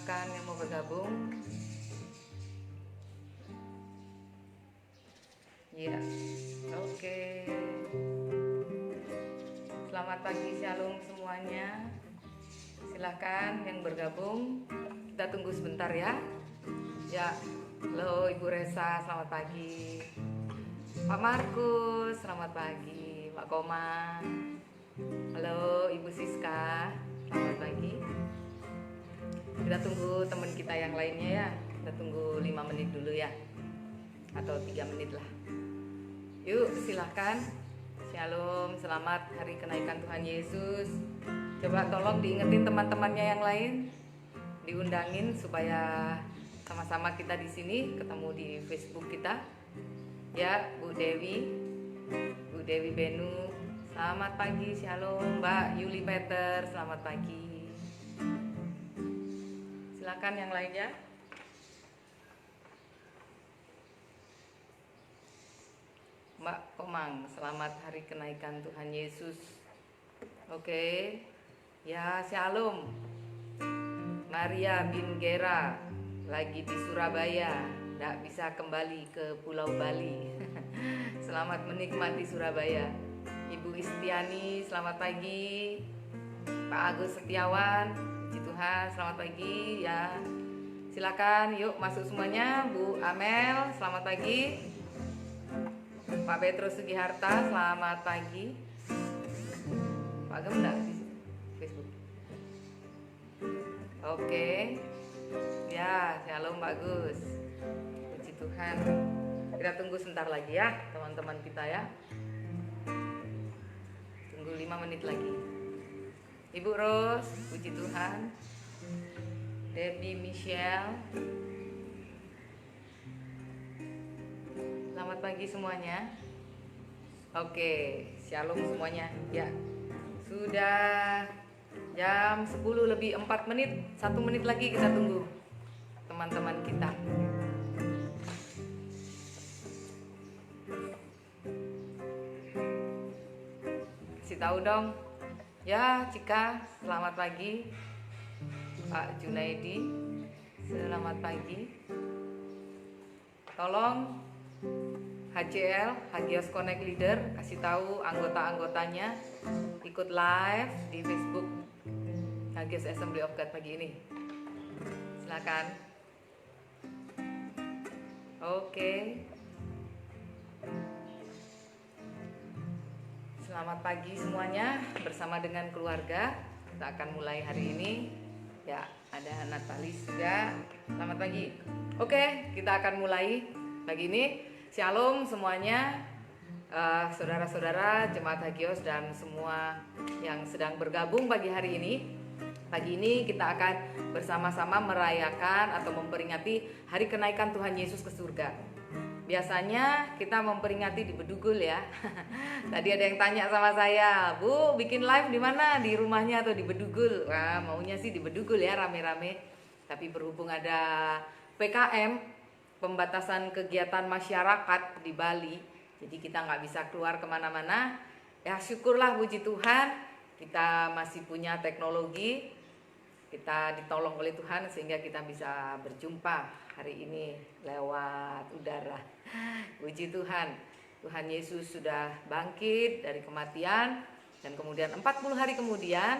Silahkan yang mau bergabung. Ya, oke. Selamat pagi, shalom semuanya. Silahkan yang bergabung. Kita tunggu sebentar ya. Ya, halo Ibu Resa, selamat pagi. Pak Markus, selamat pagi. Pak Koma, halo Ibu Siska, selamat pagi. Kita tunggu teman kita yang lainnya ya. Kita tunggu 5 menit dulu ya, atau 3 menit lah. Yuk silahkan. Shalom, selamat hari kenaikan Tuhan Yesus. Coba tolong diingetin teman-temannya yang lain, diundangin supaya sama-sama kita di sini ketemu di Facebook kita. Ya, Bu Dewi Benu, selamat pagi, shalom. Mbak Yuli Peter, selamat pagi. Silakan yang lainnya. Mbak Komang, selamat hari kenaikan Tuhan Yesus. Oke. Ya, shalom. Maria bin Gera lagi di Surabaya, tidak bisa kembali ke Pulau Bali. Selamat menikmati Surabaya. Ibu Istiani, selamat pagi. Pak Agus Setiawan, puji Tuhan, selamat pagi ya. Silakan, yuk masuk semuanya. Bu Amel, selamat pagi. Pak Petrus Sugiharta, selamat pagi. Pak Gemda di Facebook. Oke. Ya, shalom bagus. Puji Tuhan. Kita tunggu sebentar lagi ya, teman-teman kita ya. Tunggu 5 menit lagi. Ibu Ros, puji Tuhan. Debbie Michelle. Selamat pagi semuanya. Oke, shalom semuanya. Ya. Sudah jam 10 lebih 4 menit. 1 menit lagi kita tunggu teman-teman kita. Kasih tahu dong. Ya, Cika, selamat pagi. Pak Junaidi, selamat pagi. Tolong HCL, Hagios Connect Leader, kasih tahu anggota-anggotanya ikut live di Facebook Hagios Assembly of God pagi ini. Silakan. Oke. Selamat pagi semuanya, bersama dengan keluarga kita akan mulai hari ini. Ya, ada Natalis juga. Selamat pagi. Oke, kita akan mulai pagi ini. Shalom semuanya, saudara-saudara jemaat Hagios dan semua yang sedang bergabung pagi hari ini. Pagi ini kita akan bersama-sama merayakan atau memperingati hari kenaikan Tuhan Yesus ke surga. Biasanya kita memperingati di Bedugul ya. Tadi ada yang tanya sama saya, Bu, bikin live di mana? Di rumahnya atau di Bedugul? Wah, maunya sih di Bedugul ya, rame-rame. Tapi berhubung ada PKM, pembatasan kegiatan masyarakat di Bali, jadi kita nggak bisa keluar kemana-mana. Ya syukurlah, puji Tuhan, kita masih punya teknologi, kita ditolong oleh Tuhan sehingga kita bisa berjumpa hari ini lewat udara. Puji Tuhan, Tuhan Yesus sudah bangkit dari kematian, dan kemudian 40 hari kemudian,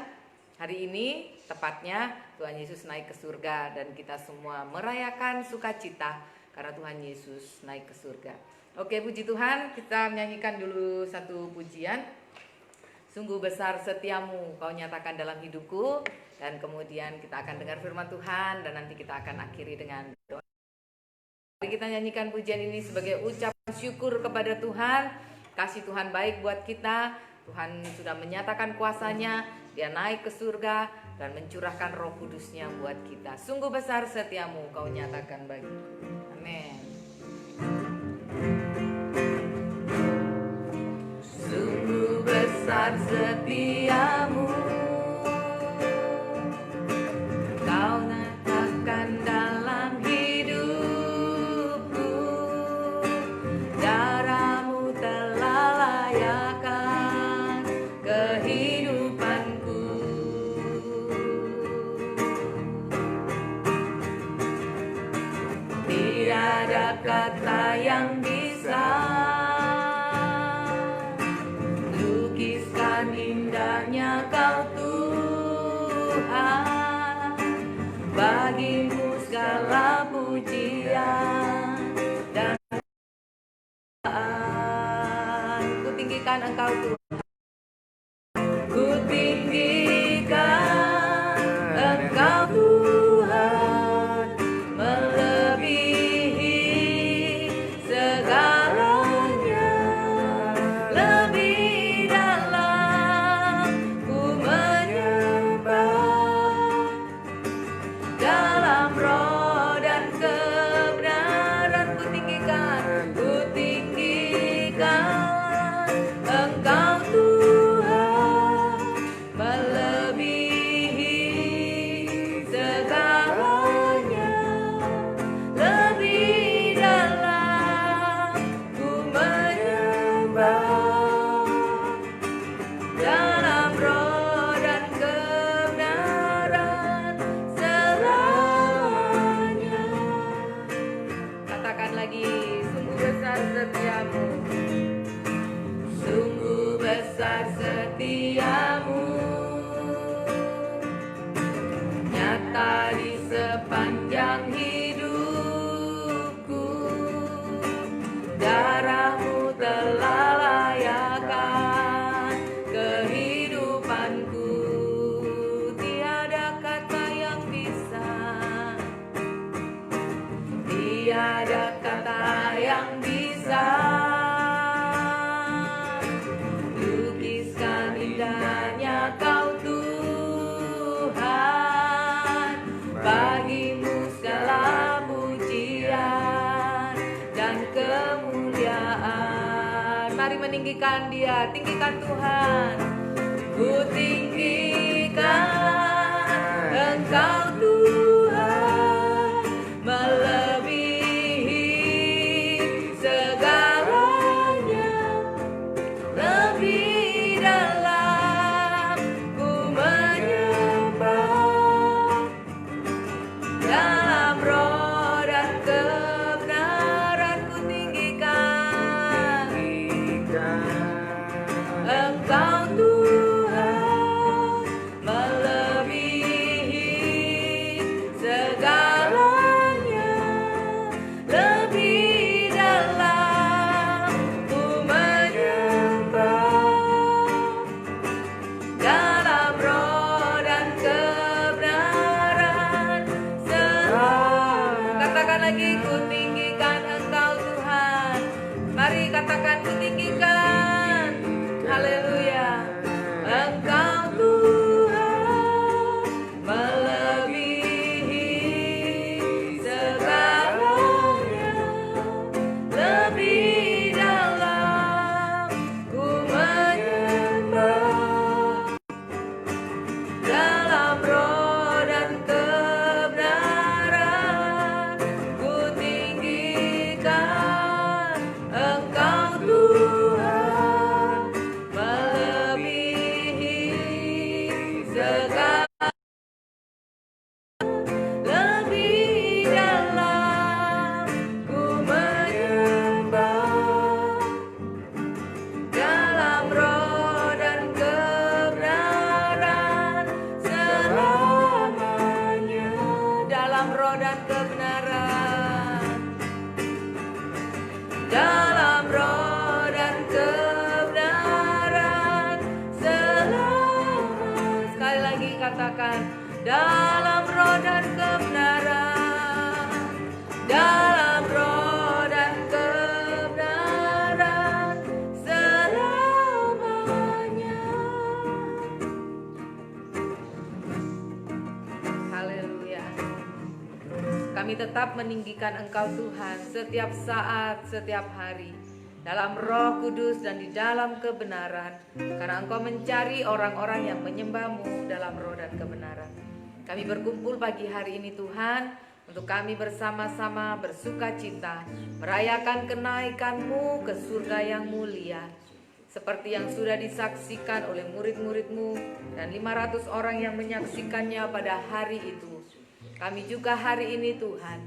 hari ini tepatnya Tuhan Yesus naik ke surga, dan kita semua merayakan sukacita karena Tuhan Yesus naik ke surga. Oke, puji Tuhan, kita menyanyikan dulu satu pujian. Sungguh besar setiamu kau nyatakan dalam hidupku. Dan kemudian kita akan dengar firman Tuhan, dan nanti kita akan akhiri dengan doa. Mari kita nyanyikan pujian ini sebagai ucapan syukur kepada Tuhan. Kasih Tuhan baik buat kita. Tuhan sudah menyatakan kuasanya, Dia naik ke surga dan mencurahkan Roh Kudusnya buat kita. Sungguh besar setiamu kau nyatakan bagiku. Amin. Sungguh besar setiamu kau nyatakan dalam hidupku. Darahmu telah layakkan kehidupanku. Tiada kata yang bisa lukiskan indahnya Kau Tuhan. Bagimu segala pujian dan ku tinggikan Engkau Tuhan. Ku tinggikan Engkau Tuhan, melebihi segalanya. Lebih dalam ku menyembah, dalam roh dan kebenaran ku tinggikan Engkau Tuhan, melebihi segalanya. Lebih dalam ku menyembah, dalam roh dan kebenaran selamanya. Katakan lagi, sungguh besar setiamu, sungguh besar setiamu, nyata di sepanjang hidupku. Darahmu telah layakkan kehidupanku. Tiada kata yang bisa, tiada kata yang bisa lukiskan indahnya Kau Tuhan. Bagimu segala pujian dan kemuliaan. Mari meninggikan Dia, tinggikan Tuhan. Ku tinggikan Engkau Tuhan, melebihi segalanya. Lebih dalam ku menyembah, dalam roh dan kebenaran ku tinggikan Engkau Tuhan, melebihi segalanya. Lebih dalam ku menyembah, dalam roh dan kebenaran selamanya. Katakan lagi, ku tinggikan Engkau Tuhan. Mari katakan, ku tinggikan. Haleluya. Engkau Tuhan, melebihi segalanya. Lebih dalam ku menyembah, dalam roh dan kebenaran ku tinggikan Engkau Tuhan, melebihi segala. Lebih dalam ku menyembah, dalam roh dan kebenaran selamanya. Dalam roh dan kebenaran, dalam roh dan kebenaran selamanya. Sekali lagi katakan, dalam roh dan kebenaran, dalam roh dan kebenaran selamanya. Haleluya. Kami tetap meninggikan Engkau Tuhan setiap saat, setiap hari, dalam Roh Kudus dan di dalam kebenaran, karena Engkau mencari orang-orang yang menyembah-Mu dalam roh dan kebenaran. Kami berkumpul pagi hari ini Tuhan, untuk kami bersama-sama bersuka cita merayakan kenaikan-Mu ke surga yang mulia, seperti yang sudah disaksikan oleh murid-murid-Mu dan 500 orang yang menyaksikannya pada hari itu. Kami juga hari ini Tuhan,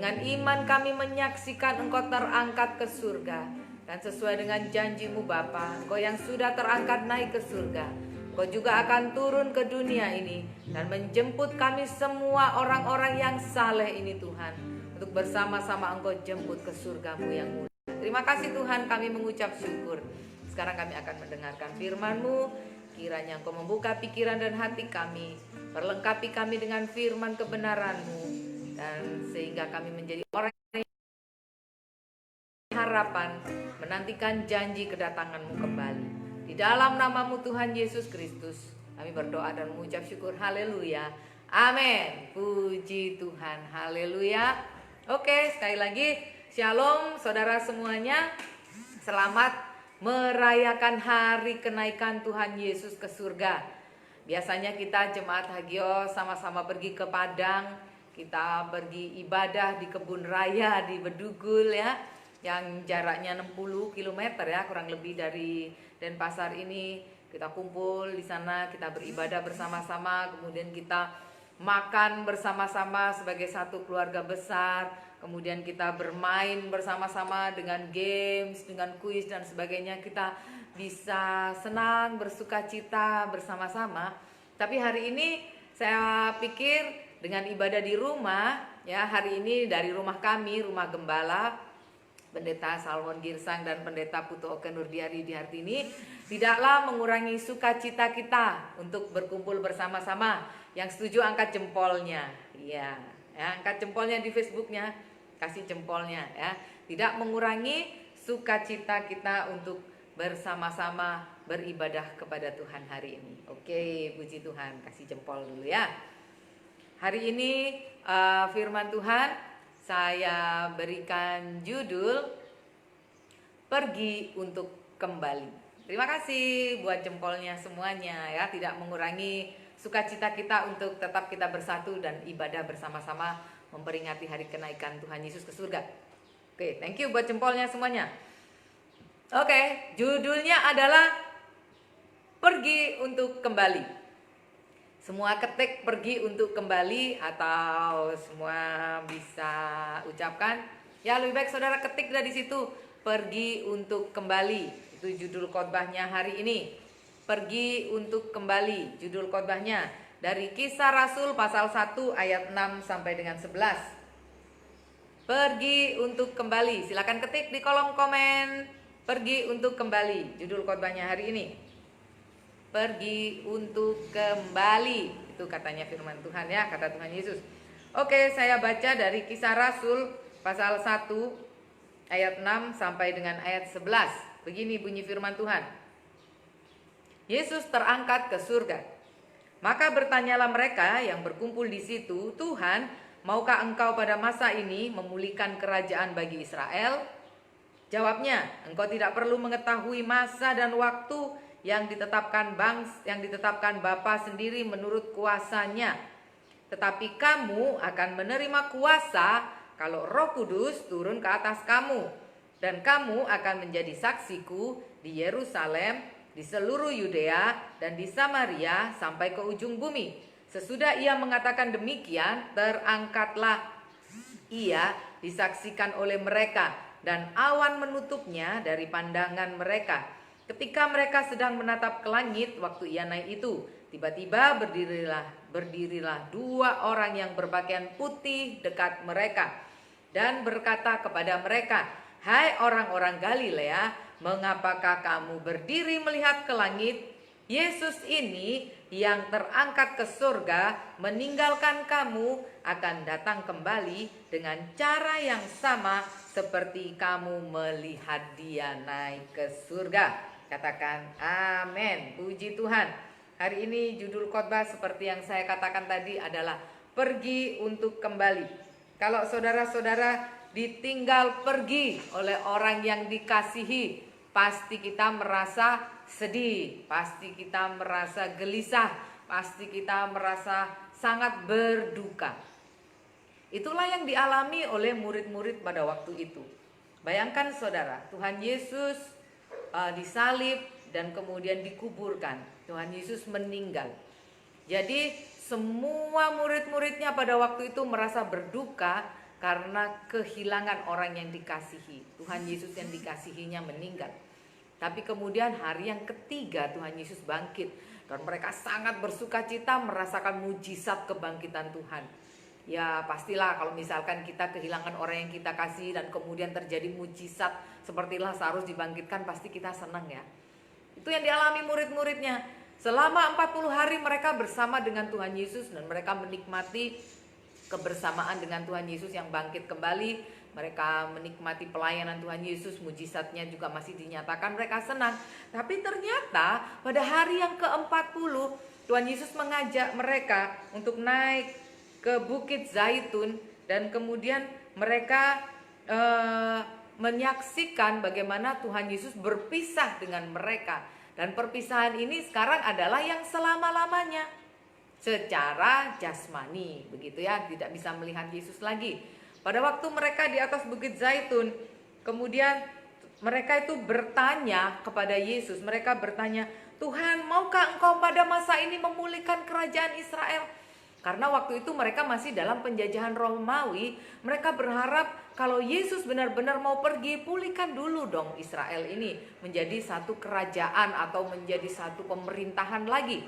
Dengan iman kami menyaksikan Engkau terangkat ke surga. Dan sesuai dengan janji-Mu Bapa, Engkau yang sudah terangkat naik ke surga, Engkau juga akan turun ke dunia ini dan menjemput kami semua orang-orang yang saleh ini Tuhan, untuk bersama-sama Engkau jemput ke surga-Mu yang mulia. Terima kasih Tuhan, kami mengucap syukur. Sekarang kami akan mendengarkan firman-Mu. Kiranya Engkau membuka pikiran dan hati kami, perlengkapi kami dengan firman kebenaran-Mu, dan sehingga kami menjadi orang yang harapan menantikan janji kedatangan-Mu kembali. Di dalam nama-Mu Tuhan Yesus Kristus kami berdoa dan mengucap syukur. Haleluya, amin. Puji Tuhan, haleluya. Oke, sekali lagi shalom saudara semuanya. Selamat merayakan hari kenaikan Tuhan Yesus ke surga. Biasanya kita jemaat Hagio sama-sama pergi ke Padang, kita pergi ibadah di kebun raya di Bedugul ya, yang jaraknya 60 km ya, kurang lebih dari Denpasar ini. Kita kumpul di sana, kita beribadah bersama-sama, kemudian kita makan bersama-sama sebagai satu keluarga besar, kemudian kita bermain bersama-sama dengan games, dengan kuis dan sebagainya. Kita bisa senang, bersuka cita bersama-sama. Tapi hari ini saya pikir dengan ibadah di rumah ya, hari ini dari rumah kami, rumah gembala Pendeta Salmon Girsang dan Pendeta Putu Oke Nurdiari di hari ini, tidaklah mengurangi sukacita kita untuk berkumpul bersama-sama. Yang setuju angkat jempolnya, ya, angkat jempolnya di Facebooknya, kasih jempolnya ya. Tidak mengurangi sukacita kita untuk bersama-sama beribadah kepada Tuhan hari ini. Oke, puji Tuhan, kasih jempol dulu ya. Hari ini firman Tuhan saya berikan judul Pergi untuk Kembali. Terima kasih buat jempolnya semuanya ya, tidak mengurangi sukacita kita untuk tetap kita bersatu dan ibadah bersama-sama memperingati hari kenaikan Tuhan Yesus ke surga. Oke, thank you buat jempolnya semuanya. Oke, judulnya adalah Pergi untuk Kembali. Semua ketik pergi untuk kembali, atau semua bisa ucapkan. Ya, lebih baik saudara ketik dari situ, pergi untuk kembali. Itu judul khotbahnya hari ini. Pergi untuk kembali, judul khotbahnya dari Kisah Rasul pasal 1 ayat 6 sampai dengan 11. Pergi untuk kembali. Silakan ketik di kolom komen. Pergi untuk kembali, judul khotbahnya hari ini. Pergi untuk kembali, itu katanya firman Tuhan ya, kata Tuhan Yesus. Oke, saya baca dari Kisah Rasul pasal 1 ayat 6 sampai dengan ayat 11. Begini bunyi firman Tuhan. Yesus terangkat ke surga. Maka bertanyalah mereka yang berkumpul di situ, "Tuhan, maukah Engkau pada masa ini memulihkan kerajaan bagi Israel?" Jawabnya, "Engkau tidak perlu mengetahui masa dan waktu yang ditetapkan Bapa sendiri menurut kuasanya. Tetapi kamu akan menerima kuasa kalau Roh Kudus turun ke atas kamu. Dan kamu akan menjadi saksiku di Yerusalem, di seluruh Yudea, dan di Samaria sampai ke ujung bumi." Sesudah ia mengatakan demikian, terangkatlah ia disaksikan oleh mereka, dan awan menutupnya dari pandangan mereka. Ketika mereka sedang menatap ke langit waktu ia naik itu, tiba-tiba berdirilah dua orang yang berpakaian putih dekat mereka dan berkata kepada mereka, "Hai orang-orang Galilea, mengapakah kamu berdiri melihat ke langit? Yesus ini yang terangkat ke surga meninggalkan kamu akan datang kembali dengan cara yang sama seperti kamu melihat dia naik ke surga." Katakan amin. Puji Tuhan. Hari ini judul khotbah seperti yang saya katakan tadi adalah pergi untuk kembali. Kalau saudara-saudara ditinggal pergi oleh orang yang dikasihi, pasti kita merasa sedih, pasti kita merasa gelisah, pasti kita merasa sangat berduka. Itulah yang dialami oleh murid-murid pada waktu itu. Bayangkan saudara, Tuhan Yesus disalib dan kemudian dikuburkan. Tuhan Yesus meninggal. Jadi semua murid-muridnya pada waktu itu merasa berduka karena kehilangan orang yang dikasihi. Tuhan Yesus yang dikasihinya meninggal. Tapi kemudian hari yang ketiga Tuhan Yesus bangkit. Dan mereka sangat bersuka cita merasakan mujizat kebangkitan Tuhan. Ya pastilah kalau misalkan kita kehilangan orang yang kita kasih dan kemudian terjadi mujizat seperti Lazarus dibangkitkan, pasti kita senang ya. Itu yang dialami murid-muridnya. Selama 40 hari mereka bersama dengan Tuhan Yesus dan mereka menikmati kebersamaan dengan Tuhan Yesus yang bangkit kembali. Mereka menikmati pelayanan Tuhan Yesus, mujizatnya juga masih dinyatakan, mereka senang. Tapi ternyata pada hari yang ke-40 Tuhan Yesus mengajak mereka untuk naik ke Bukit Zaitun dan kemudian mereka menyaksikan bagaimana Tuhan Yesus berpisah dengan mereka. Dan perpisahan ini sekarang adalah yang selama-lamanya secara jasmani, begitu ya, tidak bisa melihat Yesus lagi. Pada waktu mereka di atas Bukit Zaitun, kemudian mereka itu bertanya kepada Yesus. Mereka bertanya, Tuhan, maukah Engkau pada masa ini memulihkan kerajaan Israel? Karena waktu itu mereka masih dalam penjajahan Romawi. Mereka berharap kalau Yesus benar-benar mau pergi, pulihkan dulu dong Israel ini menjadi satu kerajaan atau menjadi satu pemerintahan lagi.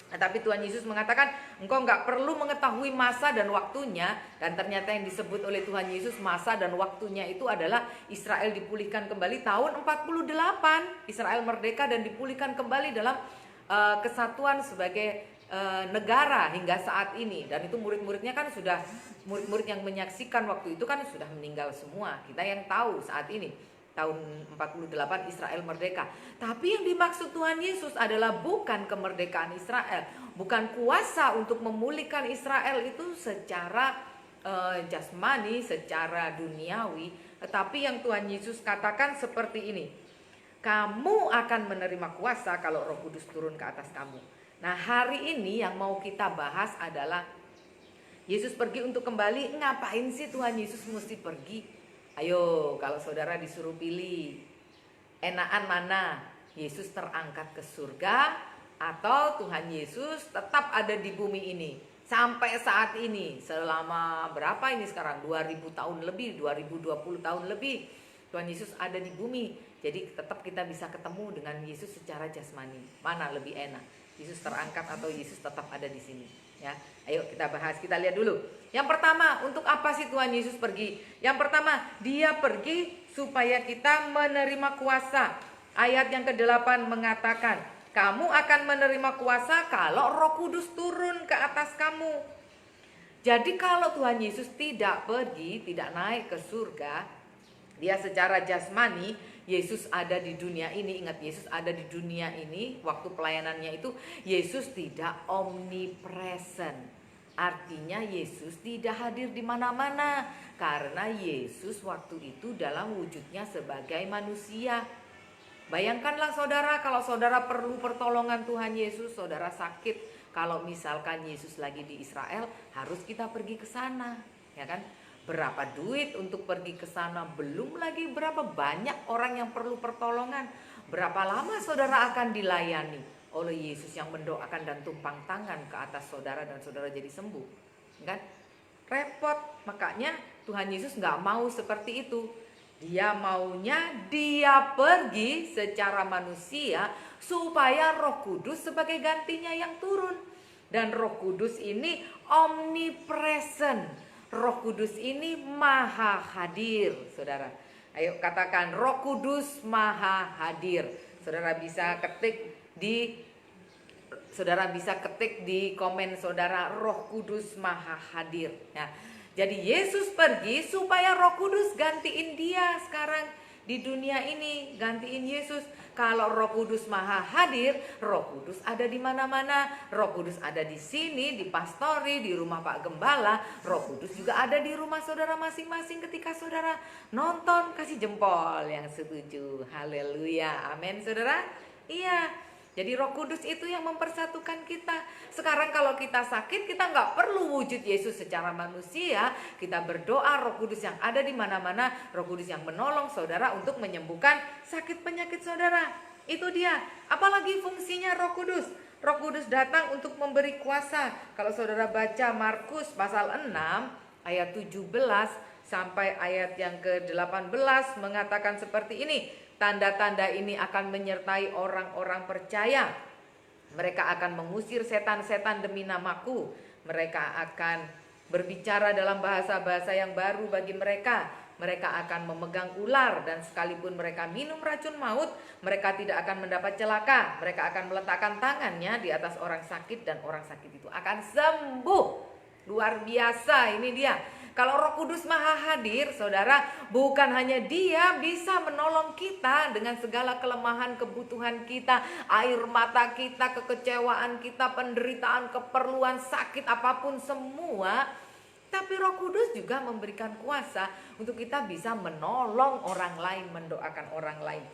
Nah, tapi Tuhan Yesus mengatakan, engkau nggak perlu mengetahui masa dan waktunya. Dan ternyata yang disebut oleh Tuhan Yesus masa dan waktunya itu adalah Israel dipulihkan kembali tahun 48. Israel merdeka dan dipulihkan kembali dalam kesatuan sebagai negara hingga saat ini. Dan itu murid-muridnya kan sudah, murid-murid yang menyaksikan waktu itu kan sudah meninggal semua. Kita yang tahu saat ini tahun 48 Israel merdeka. Tapi yang dimaksud Tuhan Yesus adalah bukan kemerdekaan Israel, bukan kuasa untuk memulihkan Israel itu secara jasmani, secara duniawi. Tetapi yang Tuhan Yesus katakan seperti ini, kamu akan menerima kuasa kalau Roh Kudus turun ke atas kamu. Nah, hari ini yang mau kita bahas adalah Yesus pergi untuk kembali. Ngapain sih Tuhan Yesus mesti pergi? Ayo, kalau saudara disuruh pilih, enakan mana? Yesus terangkat ke surga atau Tuhan Yesus tetap ada di bumi ini sampai saat ini, selama berapa ini sekarang? 2000 tahun lebih, 2020 tahun lebih Tuhan Yesus ada di bumi. Jadi tetap kita bisa ketemu dengan Yesus secara jasmani. Mana lebih enak? Yesus terangkat atau Yesus tetap ada di sini? Ya, ayo kita bahas, kita lihat dulu. Yang pertama, untuk apa sih Tuhan Yesus pergi? Yang pertama, dia pergi supaya kita menerima kuasa. Ayat yang ke-8 mengatakan, kamu akan menerima kuasa kalau Roh Kudus turun ke atas kamu. Jadi kalau Tuhan Yesus tidak pergi, tidak naik ke surga, dia secara jasmani, Yesus ada di dunia ini. Ingat, Yesus ada di dunia ini. Waktu pelayanannya itu Yesus tidak omnipresent. Artinya Yesus tidak hadir di mana-mana. Karena Yesus waktu itu dalam wujudnya sebagai manusia. Bayangkanlah saudara, kalau saudara perlu pertolongan Tuhan Yesus, saudara sakit. Kalau misalkan Yesus lagi di Israel, harus kita pergi ke sana, ya kan? Berapa duit untuk pergi ke sana, belum lagi berapa banyak orang yang perlu pertolongan. Berapa lama saudara akan dilayani oleh Yesus yang mendoakan dan tumpang tangan ke atas saudara dan saudara jadi sembuh, kan? Repot. Makanya Tuhan Yesus nggak mau seperti itu. Dia maunya dia pergi secara manusia supaya Roh Kudus sebagai gantinya yang turun. Dan Roh Kudus ini omnipresent. Roh Kudus ini maha hadir, saudara. Ayo katakan, Roh Kudus maha hadir. Saudara bisa ketik di komen saudara, Roh Kudus maha hadir. Nah, jadi Yesus pergi supaya Roh Kudus gantiin dia sekarang di dunia ini, gantiin Yesus. Kalau Roh Kudus maha hadir, Roh Kudus ada di mana-mana. Roh Kudus ada di sini, di pastori, di rumah Pak Gembala. Roh Kudus juga ada di rumah saudara masing-masing ketika saudara nonton. Kasih jempol yang setuju. Haleluya, amin saudara. Iya, jadi Roh Kudus itu yang mempersatukan kita. Sekarang kalau kita sakit, kita nggak perlu wujud Yesus secara manusia. Kita berdoa, Roh Kudus yang ada di mana-mana, Roh Kudus yang menolong saudara untuk menyembuhkan sakit penyakit saudara. Itu dia. Apalagi fungsinya Roh Kudus? Roh Kudus datang untuk memberi kuasa. Kalau saudara baca Markus pasal 6, ayat 17 sampai ayat yang ke-18 mengatakan seperti ini. Tanda-tanda ini akan menyertai orang-orang percaya. Mereka akan mengusir setan-setan demi namaku. Mereka akan berbicara dalam bahasa-bahasa yang baru bagi mereka. Mereka akan memegang ular, dan sekalipun mereka minum racun maut, mereka tidak akan mendapat celaka. Mereka akan meletakkan tangannya di atas orang sakit, dan orang sakit itu akan sembuh. Luar biasa ini dia. Kalau Roh Kudus Maha hadir, saudara, bukan hanya Dia bisa menolong kita dengan segala kelemahan, kebutuhan kita, air mata kita, kekecewaan kita, penderitaan, keperluan, sakit, apapun semua. Tapi Roh Kudus juga memberikan kuasa untuk kita bisa menolong orang lain, mendoakan orang lain.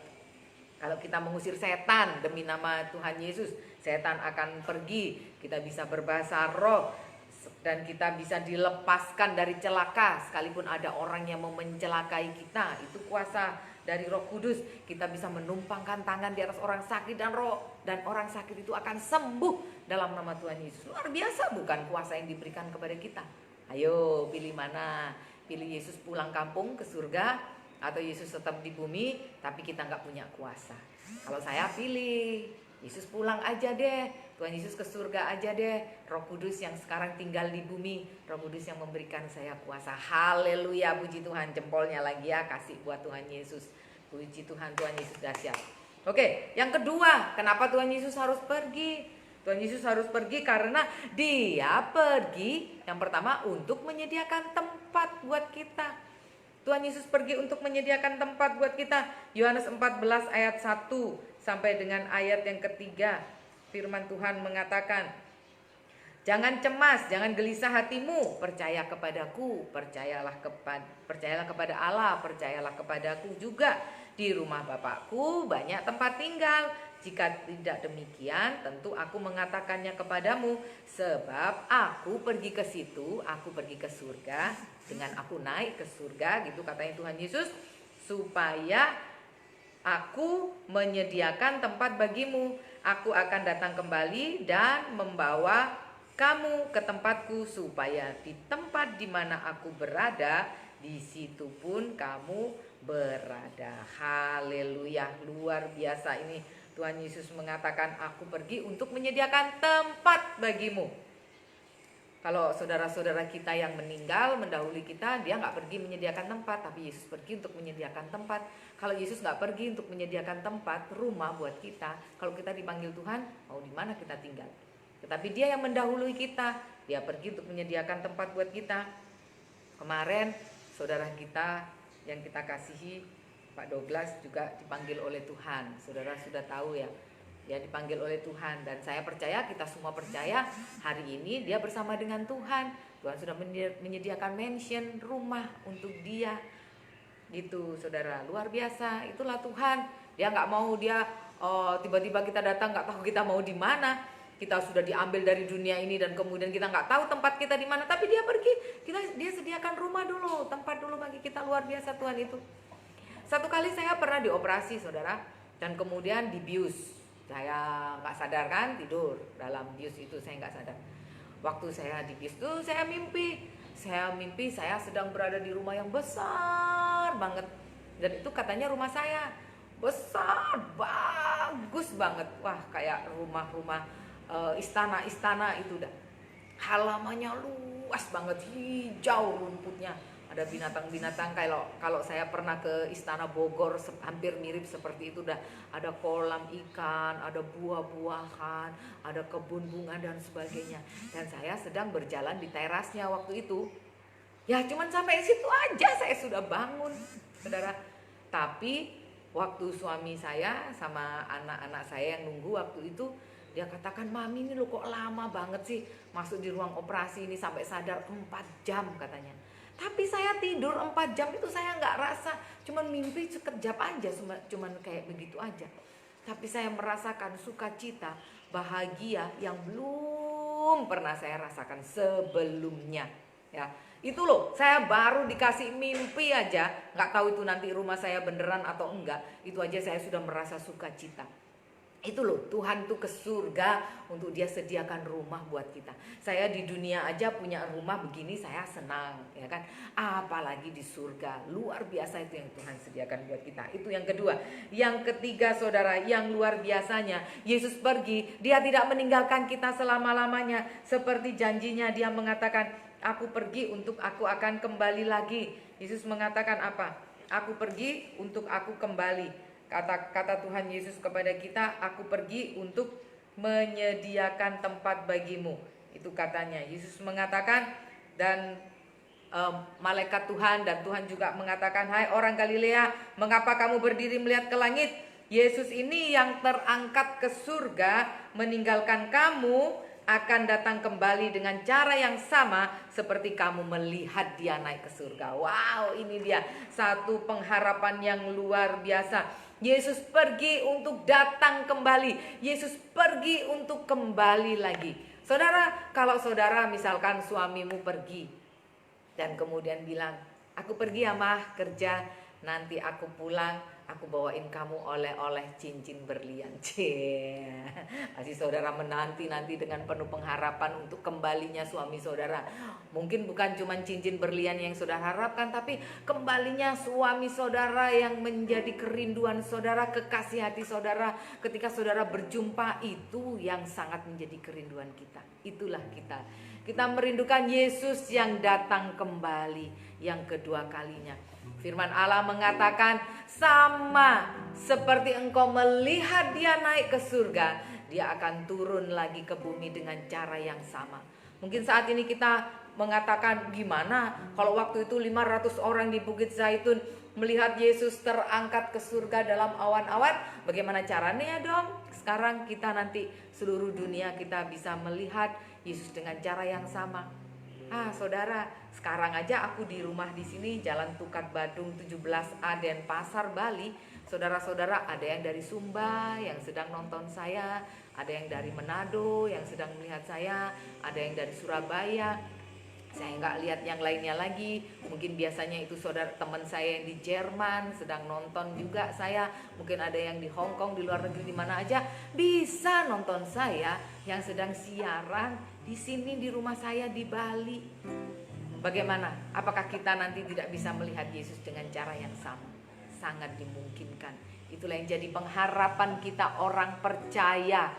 Kalau kita mengusir setan demi nama Tuhan Yesus, setan akan pergi. Kita bisa berbahasa roh, dan kita bisa dilepaskan dari celaka. Sekalipun ada orang yang mau mencelakai kita, itu kuasa dari Roh Kudus. Kita bisa menumpangkan tangan di atas orang sakit, dan orang sakit itu akan sembuh dalam nama Tuhan Yesus. Luar biasa bukan kuasa yang diberikan kepada kita? Ayo pilih mana? Pilih Yesus pulang kampung ke surga, atau Yesus tetap di bumi tapi kita nggak punya kuasa? Kalau saya pilih Yesus pulang aja deh, Tuhan Yesus ke surga aja deh. Roh Kudus yang sekarang tinggal di bumi, Roh Kudus yang memberikan saya kuasa. Haleluya, puji Tuhan. Jempolnya lagi ya, kasih buat Tuhan Yesus. Puji Tuhan, Tuhan Yesus dahsyat. Oke, yang kedua, kenapa Tuhan Yesus harus pergi? Tuhan Yesus harus pergi karena Dia pergi, yang pertama, untuk menyediakan tempat buat kita. Tuhan Yesus pergi untuk menyediakan tempat buat kita. Yohanes 14 ayat 1 sampai dengan ayat yang ketiga. Firman Tuhan mengatakan, jangan cemas, jangan gelisah hatimu, percaya kepadaku, percayalah kepada Allah, percayalah kepadaku juga. Di rumah Bapakku banyak tempat tinggal. Jika tidak demikian, tentu aku mengatakannya kepadamu, sebab aku pergi ke situ, aku pergi ke surga, dengan aku naik ke surga, gitu katanya Tuhan Yesus, supaya aku menyediakan tempat bagimu. Aku akan datang kembali dan membawa kamu ke tempatku, supaya di tempat di mana aku berada, di situ pun kamu berada. Haleluya, luar biasa ini. Tuhan Yesus mengatakan, aku pergi untuk menyediakan tempat bagimu. Kalau saudara-saudara kita yang meninggal mendahului kita, dia nggak pergi menyediakan tempat, tapi Yesus pergi untuk menyediakan tempat. Kalau Yesus nggak pergi untuk menyediakan tempat, rumah buat kita, kalau kita dipanggil Tuhan, mau di mana kita tinggal? Tetapi Dia yang mendahului kita, Dia pergi untuk menyediakan tempat buat kita. Kemarin saudara kita yang kita kasihi, Pak Douglas, juga dipanggil oleh Tuhan. Saudara sudah tahu ya, dia dipanggil oleh Tuhan, dan saya percaya, kita semua percaya, hari ini dia bersama dengan Tuhan. Tuhan sudah menyediakan mansion, rumah untuk dia, gitu saudara. Luar biasa, itulah Tuhan. Dia nggak mau tiba-tiba kita datang nggak tahu kita mau di mana. Kita sudah diambil dari dunia ini dan kemudian kita nggak tahu tempat kita di mana, tapi dia pergi, dia sediakan rumah dulu, tempat dulu bagi kita. Luar biasa Tuhan itu. Satu kali saya pernah dioperasi saudara, dan kemudian dibius. Saya nggak sadar kan, tidur dalam bius itu, saya nggak sadar. Waktu saya dibius itu saya mimpi saya sedang berada di rumah yang besar banget, dan itu katanya rumah saya besar, bagus banget. Wah, kayak rumah-rumah istana-istana itu dah. Halamannya luas banget, hijau rumputnya. Ada binatang-binatang, kalau saya pernah ke Istana Bogor hampir mirip seperti itu dah. Ada kolam ikan, ada buah-buahan, ada kebun bunga dan sebagainya. Dan saya sedang berjalan di terasnya waktu itu. Ya cuman sampai situ aja saya sudah bangun, saudara. Tapi waktu suami saya sama anak-anak saya yang nunggu waktu itu, dia katakan, "Mami, ini lo kok lama banget sih masuk di ruang operasi ini, sampai sadar 4 jam," katanya. Tapi saya tidur 4 jam itu saya nggak rasa, cuman mimpi sekejap aja, cuman kayak begitu aja. Tapi saya merasakan sukacita, bahagia yang belum pernah saya rasakan sebelumnya. Ya, itu loh, saya baru dikasih mimpi aja, nggak tahu itu nanti rumah saya beneran atau enggak, itu aja saya sudah merasa sukacita. Itu loh, Tuhan tuh ke surga untuk dia sediakan rumah buat kita. Saya di dunia aja punya rumah begini saya senang, ya kan? Apalagi di surga, luar biasa itu yang Tuhan sediakan buat kita. Itu yang kedua. Yang ketiga saudara, yang luar biasanya, Yesus pergi, dia tidak meninggalkan kita selama-lamanya. Seperti janjinya, dia mengatakan, aku pergi untuk aku akan kembali lagi. Yesus mengatakan apa? Aku pergi untuk aku kembali. Kata Tuhan Yesus kepada kita, aku pergi untuk menyediakan tempat bagimu. Itu katanya. Yesus mengatakan, dan malaikat Tuhan dan Tuhan juga mengatakan, hai orang Galilea, mengapa kamu berdiri melihat ke langit? Yesus ini yang terangkat ke surga meninggalkan kamu akan datang kembali dengan cara yang sama seperti kamu melihat dia naik ke surga. Wow, ini dia satu pengharapan yang luar biasa. Yesus pergi untuk datang kembali. Yesus pergi untuk kembali lagi. Saudara, kalau saudara misalkan suamimu pergi dan kemudian bilang, aku pergi ya mah kerja, nanti aku pulang, aku bawain kamu oleh-oleh cincin berlian. Pasti saudara menanti dengan penuh pengharapan untuk kembalinya suami saudara. Mungkin bukan cuma cincin berlian yang saudara harapkan, tapi kembalinya suami saudara yang menjadi kerinduan saudara, kekasih hati saudara. Ketika saudara berjumpa, itu yang sangat menjadi kerinduan kita. Itulah kita. Kita merindukan Yesus yang datang kembali yang kedua kalinya. Firman Allah mengatakan, sama seperti engkau melihat dia naik ke surga, dia akan turun lagi ke bumi dengan cara yang sama. Mungkin saat ini kita mengatakan, gimana kalau waktu itu 500 orang di Bukit Zaitun melihat Yesus terangkat ke surga dalam awan-awan, bagaimana caranya dong? Sekarang kita nanti seluruh dunia kita bisa melihat Yesus dengan cara yang sama. Saudara, sekarang aja aku di rumah di sini Jalan Tukat Badung 17A Denpasar, Bali. Saudara-saudara, ada yang dari Sumba yang sedang nonton saya, ada yang dari Manado yang sedang melihat saya, ada yang dari Surabaya. Saya nggak lihat yang lainnya lagi. Mungkin biasanya itu saudara teman saya yang di Jerman sedang nonton juga saya. Mungkin ada yang di Hong Kong, di luar negeri, di mana aja bisa nonton saya yang sedang siaran di sini di rumah saya di Bali. Bagaimana? Apakah kita nanti tidak bisa melihat Yesus dengan cara yang sama? Sangat dimungkinkan. Itulah yang jadi pengharapan kita orang percaya.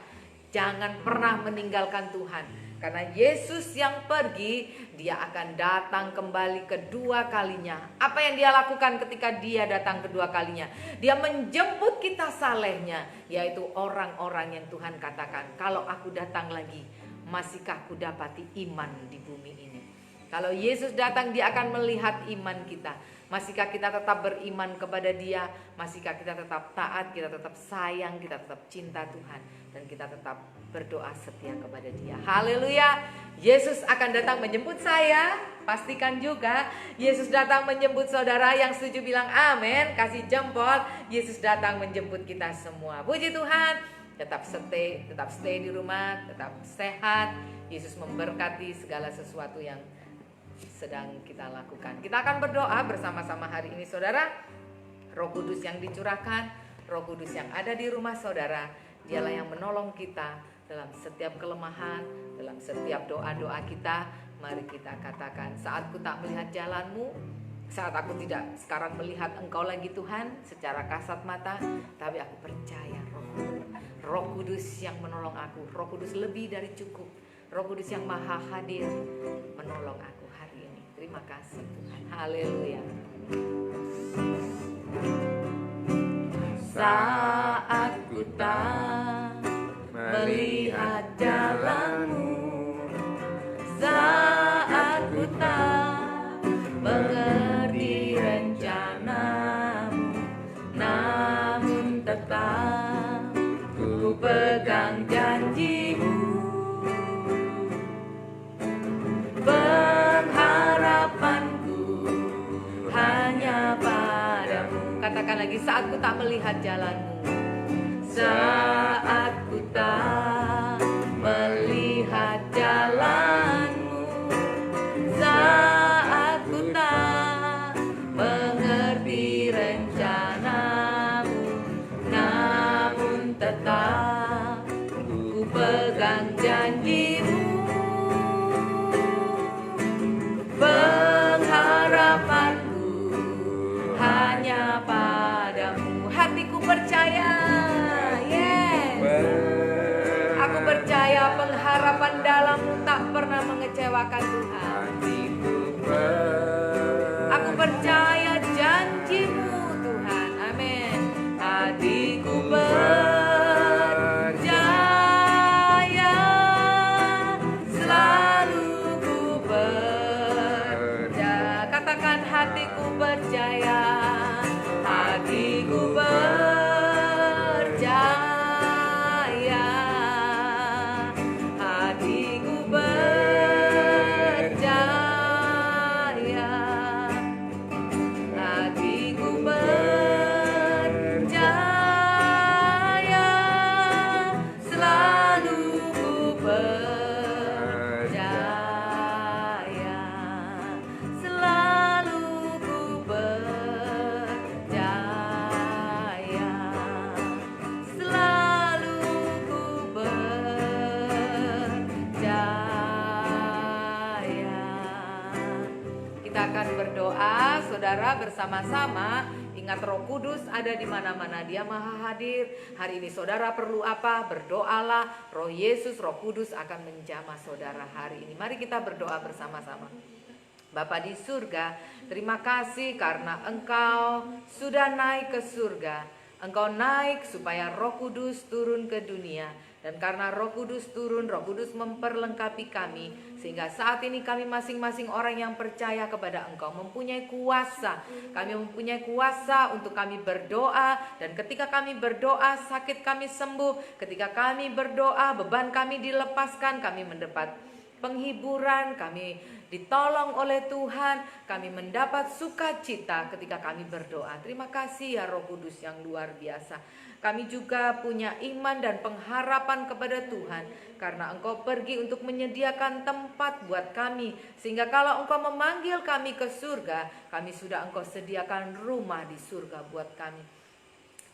Jangan pernah meninggalkan Tuhan. Karena Yesus yang pergi, dia akan datang kembali kedua kalinya. Apa yang dia lakukan ketika dia datang kedua kalinya? Dia menjemput kita salehnya, yaitu orang-orang yang Tuhan katakan, kalau aku datang lagi, masihkah ku dapati iman di bumi ini? Kalau Yesus datang, dia akan melihat iman kita. Masihkah kita tetap beriman kepada dia? Masihkah kita tetap taat, kita tetap sayang, kita tetap cinta Tuhan, dan kita tetap berdoa setia kepada dia. Haleluya. Yesus akan datang menjemput saya. Pastikan juga Yesus datang menjemput saudara. Yang setuju bilang amin, kasih jempol. Yesus datang menjemput kita semua. Puji Tuhan. Tetap stay di rumah, tetap sehat. Yesus memberkati segala sesuatu yang sedang kita lakukan. Kita akan berdoa bersama-sama hari ini saudara. Roh Kudus yang dicurahkan, Roh Kudus yang ada di rumah saudara, dialah yang menolong kita dalam setiap kelemahan, dalam setiap doa-doa kita. Mari kita katakan, saat ku tak melihat jalanmu, saat aku tidak sekarang melihat engkau lagi Tuhan secara kasat mata, tapi aku percaya Roh Kudus yang menolong aku. Roh Kudus lebih dari cukup. Roh Kudus yang maha hadir menolong aku hari ini. Terima kasih Tuhan. Haleluya. Saat ku tak melihat jalanmu, saat ku tak mengerti rencanamu, namun tetap ku pegang janjimu. Pengharapanku hanya padamu. Katakan lagi, saat ku tak melihat jalanmu, saat ku tak melihat jalanmu, saat ku tak mengerti rencanamu, namun tetap percaya. Yes. Aku percaya pengharapan dalam-Mu tak pernah mengecewakan Tuhan. Aku percaya janji-Mu Tuhan. Amin. Hatiku percaya, selalu ku percaya. Katakan hatiku percaya. Hatiku percaya. Hatiku percaya. Hatiku percaya. Selalu ku percaya. Selalu ku percaya. Selalu ku percaya. Kita akan berdoa, saudara, bersama-sama. Ingat Roh Kudus ada di mana-mana, Dia Maha Hadir. Hari ini saudara perlu apa? Berdoalah. Roh Yesus, Roh Kudus akan menjamah saudara hari ini. Mari kita berdoa bersama-sama. Bapa di surga, terima kasih karena Engkau sudah naik ke surga. Engkau naik supaya Roh Kudus turun ke dunia. Dan karena Roh Kudus turun, Roh Kudus memperlengkapi kami. Sehingga saat ini kami masing-masing orang yang percaya kepada Engkau mempunyai kuasa. Kami mempunyai kuasa untuk kami berdoa. Dan ketika kami berdoa, sakit kami sembuh. Ketika kami berdoa, beban kami dilepaskan. Kami mendapat penghiburan, kami ditolong oleh Tuhan, kami mendapat sukacita ketika kami berdoa. Terima kasih ya Roh Kudus yang luar biasa. Kami juga punya iman dan pengharapan kepada Tuhan, karena Engkau pergi untuk menyediakan tempat buat kami, sehingga kalau Engkau memanggil kami ke surga, kami sudah Engkau sediakan rumah di surga buat kami.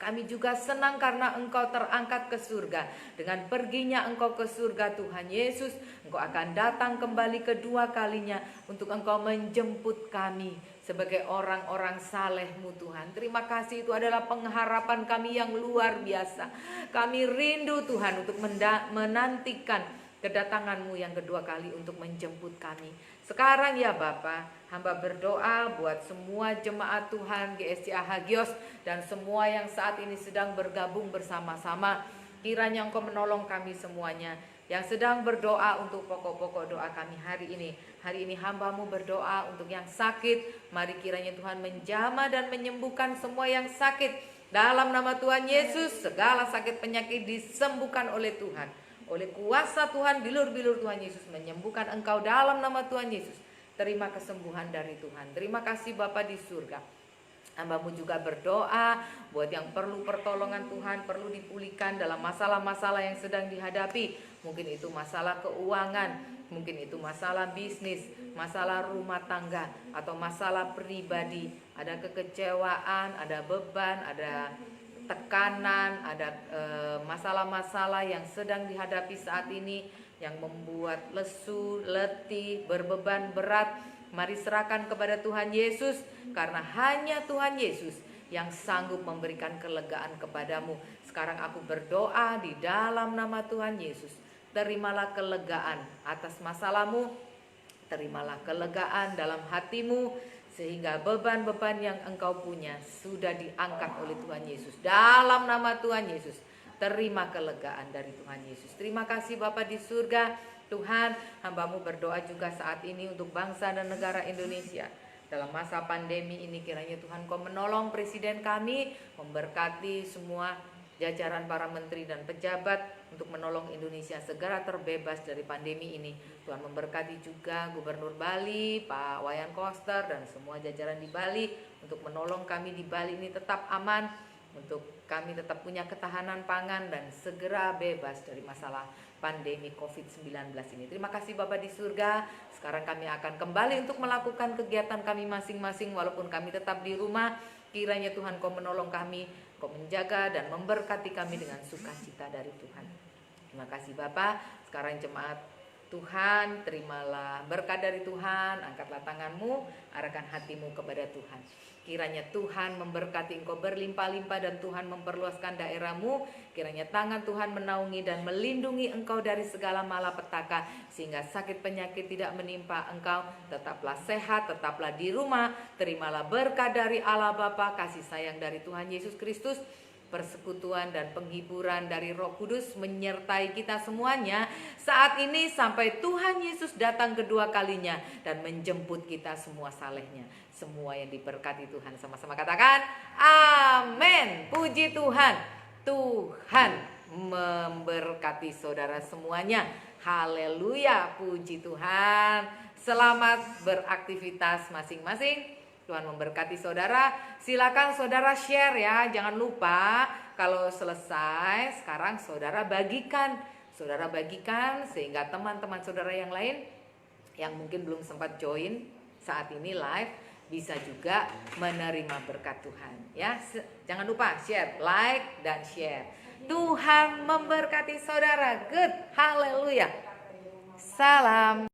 Kami juga senang karena Engkau terangkat ke surga. Dengan perginya Engkau ke surga Tuhan Yesus, Engkau akan datang kembali kedua kalinya untuk Engkau menjemput kami sebagai orang-orang saleh-Mu Tuhan. Terima kasih, itu adalah pengharapan kami yang luar biasa. Kami rindu Tuhan untuk menantikan kedatangan-Mu yang kedua kali untuk menjemput kami. Sekarang ya Bapa, hamba berdoa buat semua jemaat Tuhan GSCA Hagios dan semua yang saat ini sedang bergabung bersama-sama. Kiranya Engkau menolong kami semuanya yang sedang berdoa untuk pokok-pokok doa kami hari ini. Hari ini hamba-Mu berdoa untuk yang sakit. Mari kiranya Tuhan menjamah dan menyembuhkan semua yang sakit. Dalam nama Tuhan Yesus, segala sakit penyakit disembuhkan oleh Tuhan. Oleh kuasa Tuhan, bilur-bilur Tuhan Yesus menyembuhkan engkau dalam nama Tuhan Yesus. Terima kesembuhan dari Tuhan. Terima kasih Bapa di surga. Hamba-Mu juga berdoa buat yang perlu pertolongan Tuhan, perlu dipulihkan dalam masalah-masalah yang sedang dihadapi. Mungkin itu masalah keuangan, mungkin itu masalah bisnis, masalah rumah tangga, atau masalah pribadi. Ada kekecewaan, ada beban, ada tekanan, ada masalah-masalah yang sedang dihadapi saat ini yang membuat lesu, letih, berbeban berat. Mari serahkan kepada Tuhan Yesus, karena hanya Tuhan Yesus yang sanggup memberikan kelegaan kepadamu. Sekarang aku berdoa di dalam nama Tuhan Yesus. Terimalah kelegaan atas masalahmu, terimalah kelegaan dalam hatimu, sehingga beban-beban yang engkau punya sudah diangkat oleh Tuhan Yesus. Dalam nama Tuhan Yesus, terima kelegaan dari Tuhan Yesus. Terima kasih Bapa di surga. Tuhan, hamba-Mu berdoa juga saat ini untuk bangsa dan negara Indonesia. Dalam masa pandemi ini kiranya Tuhan Kau menolong presiden kami, memberkati semua jajaran para menteri dan pejabat untuk menolong Indonesia segera terbebas dari pandemi ini. Tuhan memberkati juga Gubernur Bali, Pak Wayan Koster, dan semua jajaran di Bali untuk menolong kami di Bali ini tetap aman, untuk kami tetap punya ketahanan pangan dan segera bebas dari masalah pandemi COVID-19 ini. Terima kasih Bapa di surga. Sekarang kami akan kembali untuk melakukan kegiatan kami masing-masing walaupun kami tetap di rumah. Kiranya Tuhan Kau menolong kami, Kau menjaga dan memberkati kami dengan sukacita dari Tuhan. Terima kasih Bapa. Sekarang jemaat Tuhan, terimalah berkat dari Tuhan, angkatlah tanganmu, arahkan hatimu kepada Tuhan. Kiranya Tuhan memberkati engkau berlimpah-limpah dan Tuhan memperluaskan daerahmu. Kiranya tangan Tuhan menaungi dan melindungi engkau dari segala malapetaka, sehingga sakit penyakit tidak menimpa engkau. Tetaplah sehat, tetaplah di rumah. Terimalah berkat dari Allah Bapa, kasih sayang dari Tuhan Yesus Kristus, persekutuan dan penghiburan dari Roh Kudus menyertai kita semuanya saat ini sampai Tuhan Yesus datang kedua kalinya dan menjemput kita semua salehnya. Semua yang diberkati Tuhan, sama-sama katakan amin. Puji Tuhan. Tuhan memberkati saudara semuanya. Haleluya, puji Tuhan. Selamat beraktivitas masing-masing. Tuhan memberkati saudara. Silakan saudara share ya. Jangan lupa kalau selesai sekarang saudara bagikan. Saudara bagikan sehingga teman-teman saudara yang lain yang mungkin belum sempat join saat ini live bisa juga menerima berkat Tuhan ya. Jangan lupa share, like dan share. Tuhan memberkati saudara. Good. Haleluya. Salam.